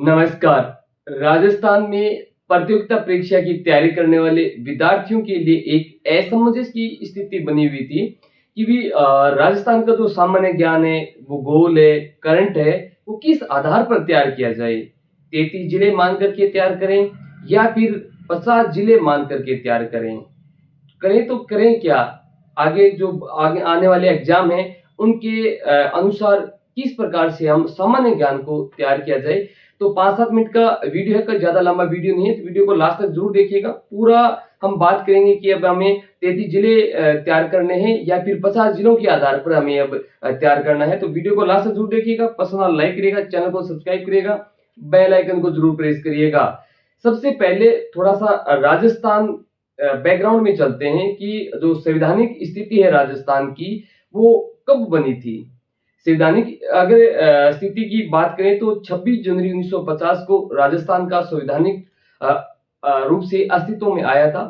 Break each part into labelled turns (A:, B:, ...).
A: नमस्कार। राजस्थान में प्रतियोगिता परीक्षा की तैयारी करने वाले विद्यार्थियों के लिए एक असमंजस की स्थिति बनी हुई थी कि राजस्थान का जो सामान्य ज्ञान है, भूगोल है, करंट है, वो किस आधार पर तैयार किया जाए। 33 जिले मान करके तैयार करें या फिर 50 जिले मान करके तैयार करें। करें तो करें क्या? आगे आने वाले एग्जाम है, उनके अनुसार किस प्रकार से हम सामान्य ज्ञान को तैयार किया जाए। तो 5-7 मिनट का वीडियो है, कोई ज्यादा लंबा वीडियो नहीं है, तो वीडियो को लास्ट तक जरूर देखिएगा। पूरा हम बात करेंगे कि अब हमें 33 जिले तैयार करने हैं या फिर 50 जिलों के आधार पर हमें अब तैयार करना है। तो वीडियो को लास्ट तक जरूर देखिएगा, पसंद लाइक करिएगा, चैनल को सब्सक्राइब करिएगा, बेल आइकन को जरूर प्रेस करिएगा। सबसे पहले थोड़ा सा राजस्थान बैकग्राउंड में चलते हैं कि जो संवैधानिक स्थिति है राजस्थान की, वो कब बनी थी। संवैधानिक अगर स्थिति की बात करें तो 26 जनवरी 1950 को राजस्थान का संवैधानिक रूप से अस्तित्व में आया था।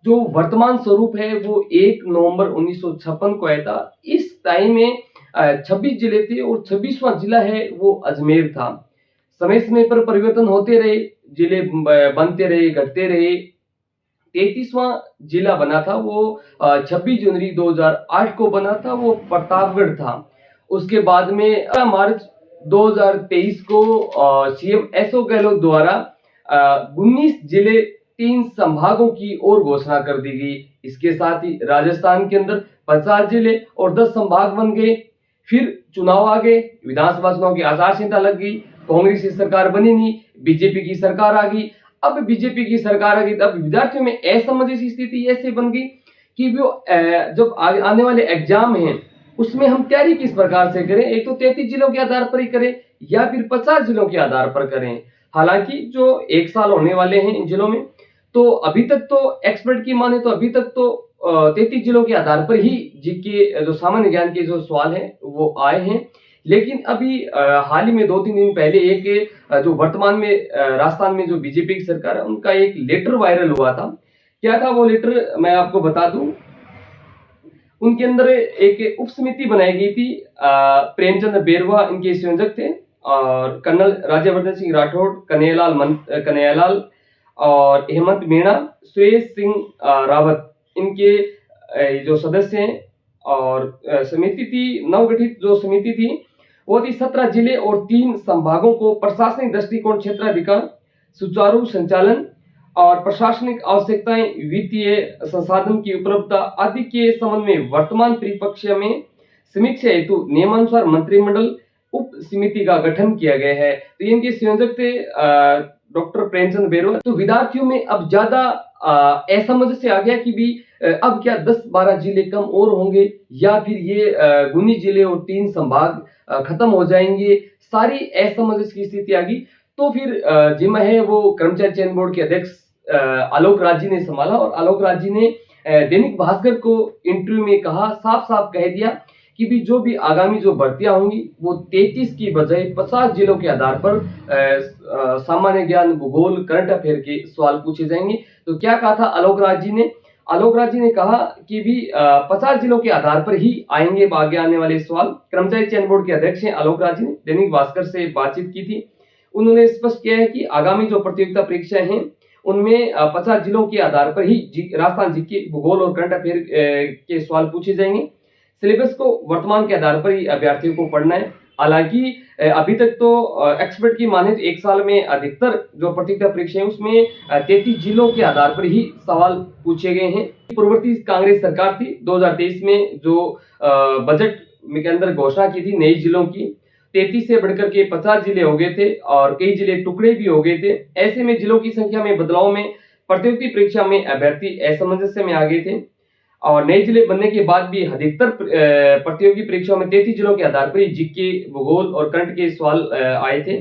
A: जो वर्तमान स्वरूप है वो 1 नवंबर 1956 को आया था। इस टाइम में 26 जिले थे और 26वां जिला है वो अजमेर था। समय समय पर परिवर्तन होते रहे, जिले बनते रहे, घटते रहे। 33वां जिला बना था वो 26 जनवरी 2008 को बना था, वो प्रतापगढ़ था। उसके बाद में 11 मार्च 2023 को सीएम अशोक गहलोत द्वारा 19 जिले 3 संभागों की ओर घोषणा कर दी गई। इसके साथ ही राजस्थान के अंदर 50 जिले और 10 संभाग बन गए। फिर चुनाव आ गए, विधानसभा चुनाव की आचार संहिता लग गई, कांग्रेस की सरकार बनी नहीं, बीजेपी की सरकार आ गई। अब बीजेपी की सरकार आ गई, तब विद्यार्थियों में असमंजस स्थिति ऐसे बन गई कि वो जब आने वाले एग्जाम हैं उसमें हम तैयारी किस प्रकार से करें। एक तो 33 जिलों के आधार पर ही करें या फिर 50 जिलों के आधार पर करें। हालांकि जो 1 साल होने वाले हैं इन जिलों में, तो अभी तक तो एक्सपर्ट की माने तो अभी तक तो 33 जिलों के आधार पर ही जीके जो सामान्य ज्ञान के जो सवाल हैं वो आए हैं। लेकिन अभी हाल ही में 2-3 दिन पहले एक जो वर्तमान में राजस्थान में जो बीजेपी की सरकार है उनका एक लेटर वायरल हुआ था। क्या था वो लेटर, मैं आपको बता दूं। उनके अंदर एक उप समिति बनाई गई थी। प्रेमचंद बेरवा इनके संयोजक थे और कर्नल राज्यवर्धन सिंह राठौड़, कन्हैयालाल और हेमंत मीणा, सुरेश सिंह रावत इनके जो सदस्य हैं। और समिति थी, नवगठित जो समिति थी वो थी 17 जिले और 3 संभागों को प्रशासनिक दृष्टिकोण, क्षेत्राधिकार, सुचारू संचालन और प्रशासनिक आवश्यकताएं, वित्तीय संसाधन की उपलब्धता आदि के संबंध में वर्तमान परिप्रेक्ष्य में समीक्षा हेतु नियमानुसार मंत्रिमंडल उप समिति का गठन किया गया है। तो इनके संयोजक थे डॉक्टर प्रेमचंद बेरवा। तो विद्यार्थियों में अब ज्यादा असमंजस से आ गया कि भी अब क्या 10-12 जिले कम और होंगे या फिर ये 19 जिले और 3 संभाग खत्म हो जाएंगे। सारी असमंजस की स्थिति आ गई। तो फिर जिम्मा है वो कर्मचारी चयन बोर्ड के अध्यक्ष आलोक राज जी ने संभाला और आलोक राज जी ने दैनिक भास्कर को इंटरव्यू में कहा, साफ साफ कह दिया कि भी जो भी आगामी जो भर्तियां होंगी वो 33 की बजाय 50 जिलों के आधार पर सामान्य ज्ञान, भूगोल, करंट अफेयर के सवाल पूछे जाएंगे। तो क्या कहा था आलोक राज जी ने? आलोक राज जी ने कहा कि भी 50 जिलों के आधार पर ही आएंगे आगे आने वाले सवाल। कर्मचारी चयन बोर्ड के अध्यक्ष हैं आलोक राज जी ने दैनिक भास्कर से बातचीत की थी। उन्होंने स्पष्ट किया है कि आगामी जो प्रतियोगिता परीक्षाएं हैं उनमें 50 जिलों के आधार पर ही राजस्थान जीके, भूगोल और करंट अफेयर के सवाल पूछे जाएंगे। सिलेबस को वर्तमान के आधार पर ही अभ्यर्थियों को पढ़ना है। हालांकि अभी तक तो एक्सपर्ट की माने तो 1 साल में अधिकतर जो प्रतियोगिता परीक्षा है उसमें 33 जिलों के आधार पर ही सवाल पूछे गए हैं। पूर्ववर्ती कांग्रेस सरकार थी 2023 में जो बजट के अंदर घोषणा की थी नई जिलों की, 33 से बढ़कर के 50 जिले हो गए थे और कई जिले टुकड़े भी हो गए थे। ऐसे में जिलों की संख्या में बदलाव में प्रतियोगिता परीक्षा में अभ्यर्थी असमंजस में आ गए थे और नए जिले बनने के बाद भी अधिकतर प्रतियोगी परीक्षाओं में 33 जिलों के आधार पर ही जीके, भूगोल और करंट के सवाल आए थे।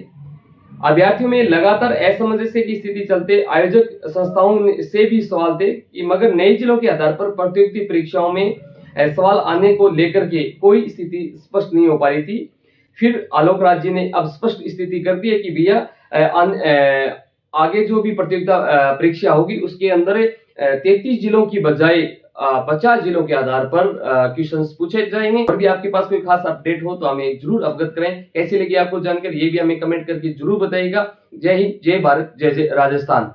A: अभ्यर्थियों में लगातार असमंजस की स्थिति चलते आयोजक संस्थाओं से भी सवाल थे कि मगर नए जिलों के आधार पर प्रतियोगिता परीक्षाओं में सवाल आने को लेकर के कोई स्थिति स्पष्ट नहीं हो पा रही थी। फिर आलोक राज जी ने अब स्पष्ट स्थिति कर दी है कि भैया आगे जो भी प्रतियोगिता परीक्षा होगी उसके अंदर 33 जिलों की बजाय 50 जिलों के आधार पर क्वेश्चंस पूछे जाएंगे। और भी आपके पास कोई खास अपडेट हो तो हमें जरूर अवगत करें। कैसी लगी आपको जानकर ये भी हमें कमेंट करके जरूर बताइएगा। जय हिंद, जय भारत, जय जय राजस्थान।